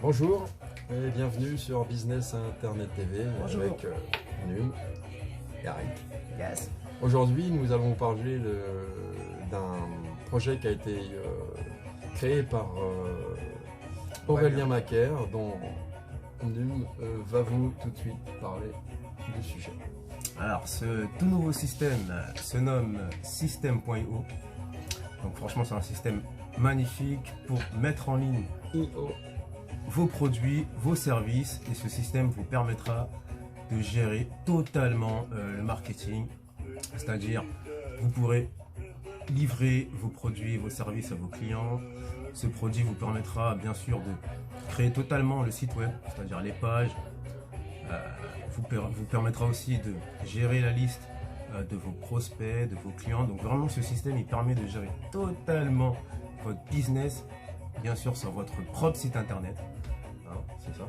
Bonjour et bienvenue sur Business Internet TV. Bonjour. Avec Num et Arik. Yes. Aujourd'hui, nous allons vous parler d'un projet qui a été créé par Aurélien Macaire, dont Num va vous tout de suite parler du sujet. Alors, ce tout nouveau système se nomme System.io. Donc franchement, c'est un système magnifique pour mettre en ligne vos produits, vos services, et ce système vous permettra de gérer totalement le marketing, c'est-à-dire vous pourrez livrer vos produits et vos services à vos clients. Ce produit vous permettra bien sûr de créer totalement le site web, c'est-à-dire les pages, vous permettra aussi de gérer la liste de vos prospects, de vos clients. Donc vraiment, ce système il permet de gérer totalement votre business, bien sûr sur votre propre site internet. Hein, c'est ça.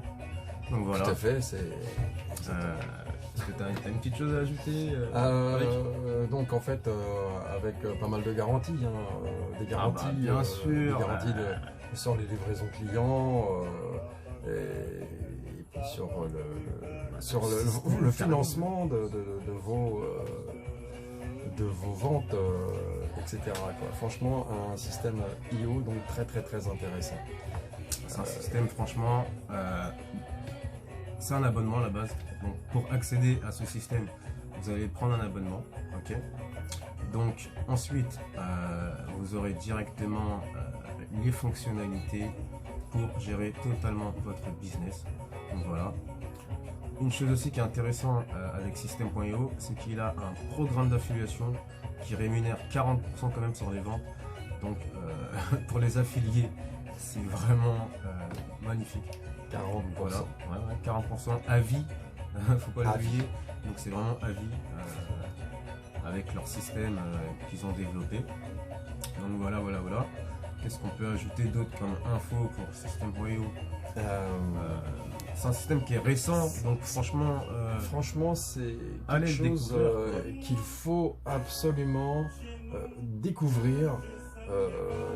Donc voilà. Tout à fait, c'est... Est-ce que tu as une petite chose à ajouter donc en fait, avec pas mal de garanties, des garanties, bien sûr, des garanties sur les livraisons clients, et puis sur le financement de vos ventes, etc. quoi. Franchement, un système IO donc très intéressant. C'est un système franchement, c'est un abonnement à la base. Donc pour accéder à ce système, vous allez prendre un abonnement, ok. Donc ensuite, vous aurez directement les fonctionnalités pour gérer totalement votre business. Donc voilà. Une chose aussi qui est intéressante avec System.io, c'est qu'il a un programme d'affiliation qui rémunère 40% quand même sur les ventes. Donc pour les affiliés, c'est vraiment magnifique. 40%. Voilà, ouais, 40% à vie, faut pas l'oublier. Donc c'est vraiment à vie avec leur système qu'ils ont développé. Donc voilà. Qu'est-ce qu'on peut ajouter d'autre comme info pour System.io? C'est un système qui est récent, donc franchement c'est allez quelque chose qu'il faut absolument découvrir.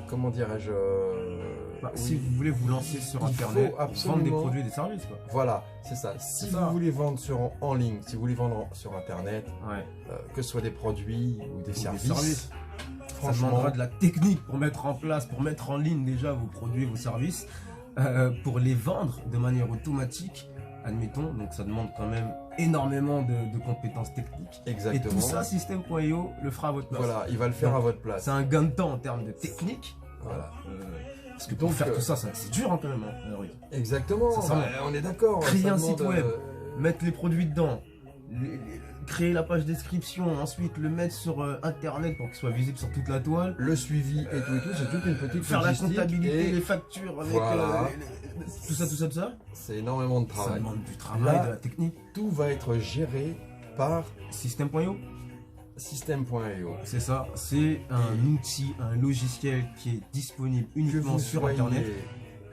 Comment dirais-je, si vous voulez vous lancer sur internet, vendre des produits et des services, quoi. Voilà, c'est ça. Si vous voulez vendre en ligne, si vous voulez vendre sur internet, que ce soit des produits ou des services, ça demandera de la technique pour mettre en place, pour mettre en ligne déjà vos produits et vos services, pour les vendre de manière automatique, admettons. Donc ça demande quand même énormément de compétences techniques. Exactement. Et tout ça, System.io le fera à votre place. Voilà, il va le faire à votre place. C'est un gain de temps en termes de technique. Voilà. Parce que pour faire tout ça, c'est dur quand même. Oui. Exactement, on est d'accord. Créer un site web, mettre les produits dedans, créer la page description, ensuite le mettre sur internet pour qu'il soit visible sur toute la toile. Le suivi et tout, c'est toute une petite faire la logistique comptabilité, les factures, avec voilà. Tout ça. C'est énormément de travail. Ça demande du travail, de la technique. Tout va être géré par System.io. System.io. C'est ça, c'est un outil, un logiciel qui est disponible uniquement sur internet.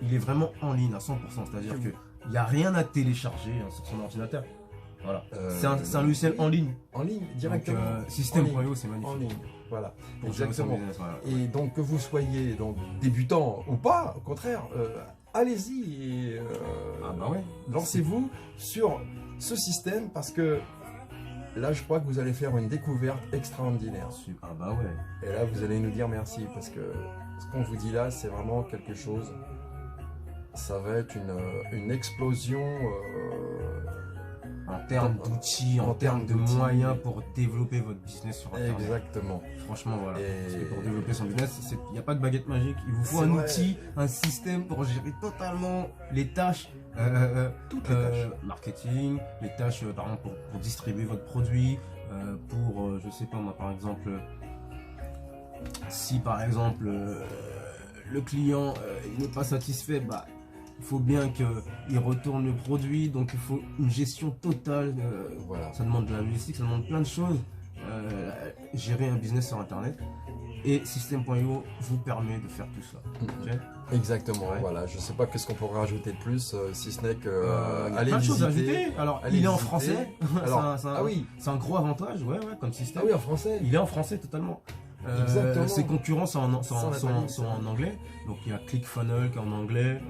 Il est vraiment en ligne à 100%, c'est-à-dire qu'il n'y a rien à télécharger sur son ordinateur. Voilà. C'est un logiciel en ligne. En ligne, directement. System.io, c'est magnifique. En ligne, voilà. Pour exactement. Business, voilà. Et donc que vous soyez donc débutant ou pas, au contraire, allez-y et lancez-vous sur ce système parce que là, je crois que vous allez faire une découverte extraordinaire. Ah bah ouais. Et là, vous allez nous dire merci parce que ce qu'on vous dit là, c'est vraiment quelque chose. Ça va être une explosion en termes d'outils, en termes de moyens pour développer votre business sur internet. Exactement. Franchement, voilà. Parce que pour développer son business, il n'y a pas de baguette magique. Il vous faut un outil, un système pour gérer totalement les tâches. Toutes les tâches. Marketing, les tâches par exemple pour distribuer votre produit, pour, je sais pas moi, par exemple, si par exemple le client il n'est pas satisfait, bah il faut bien qu'il retourne le produit, donc il faut une gestion totale. Voilà. Ça demande de la logistique, ça demande plein de choses. Gérer un business sur internet, et System.io vous permet de faire tout ça. Okay. Exactement, voilà. Je sais pas qu'est-ce qu'on pourrait rajouter de plus, si ce n'est que allez visiter. Alors, il est en français. Alors, c'est un gros avantage, comme système. Ah oui, en français. Il est en français totalement. Exactement. Ses concurrents sont en anglais. Donc il y a ClickFunnels qui est en anglais.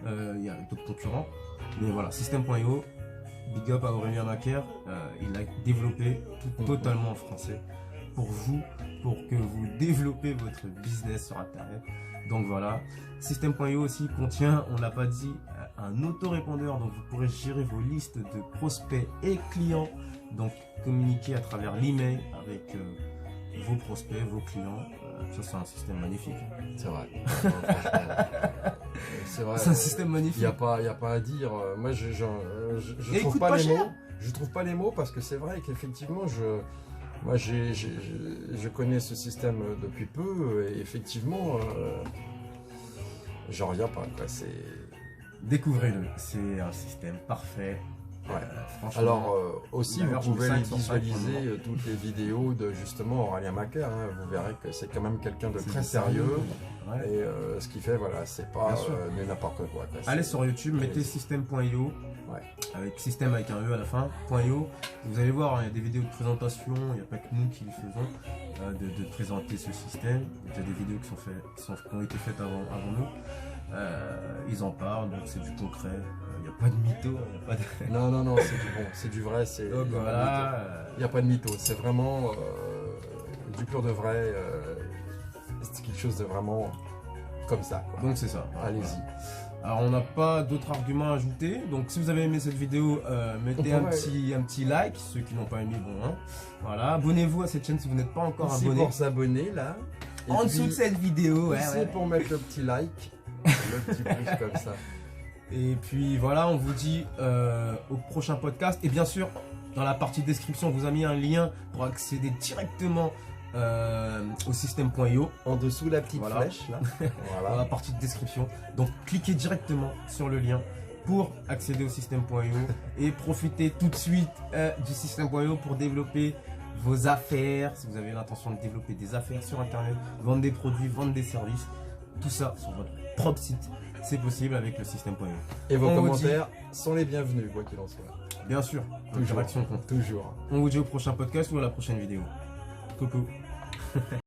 il y a d'autres concurrents. Mais voilà, System.io, big up à Aurélien Macaire, il a développé tout totalement en français pour vous, pour que vous développez votre business sur Internet. Donc voilà, System.io aussi contient, on l'a pas dit, un autorépondeur, donc vous pourrez gérer vos listes de prospects et clients, donc communiquer à travers l'email avec vos prospects, vos clients. Ça c'est un système magnifique. C'est vrai. C'est vrai. C'est un système magnifique. Il n'y a pas à dire. Moi, je trouve pas les mots. Je trouve pas les mots parce que c'est vrai qu'effectivement, moi, je connais ce système depuis peu et effectivement, j'en reviens pas. Découvrez-le. C'est un système parfait. Ouais. Alors aussi, vous pouvez visualiser toutes les vidéos de justement Aurélien Macaire. Vous verrez que c'est quand même quelqu'un de très sérieux. Ouais. Et ce qu'il fait, voilà, c'est pas n'importe quoi. Allez sur YouTube, mettez System.io, avec système avec un E à la fin, .io. Vous allez voir, il y a des vidéos de présentation, il n'y a pas que nous qui les faisons, de présenter ce système. Il y a des vidéos qui ont été faites avant nous. Ils en parlent, donc c'est du concret. Il n'y a pas de mytho. Non, c'est du bon, c'est du vrai. Il n'y a pas de mytho. C'est vraiment du pur de vrai. C'est quelque chose de vraiment comme ça, quoi. Donc c'est ça. Allez-y. Alors on n'a pas d'autres arguments à ajouter. Donc si vous avez aimé cette vidéo, mettez un petit like. Ceux qui n'ont pas aimé, bon, hein. Voilà. Abonnez-vous à cette chaîne si vous n'êtes pas encore abonné. C'est pour s'abonner là. Et en dessous de cette vidéo, c'est pour mettre le petit like, le petit pouce comme ça. Et puis voilà, on vous dit au prochain podcast. Et bien sûr, dans la partie description, on vous a mis un lien pour accéder directement au System.io. En dessous la petite flèche là. Voilà. Dans la partie de description. Donc cliquez directement sur le lien pour accéder au System.io et profitez tout de suite du System.io pour développer vos affaires. Si vous avez l'intention de développer des affaires sur Internet, vendre des produits, vendre des services, tout ça sur votre propre site, c'est possible avec le System.io. Et vos commentaires sont les bienvenus, quoi qu'il en soit. Bien sûr, l'interaction compte. Toujours. On vous dit au prochain podcast ou à la prochaine vidéo. Coucou.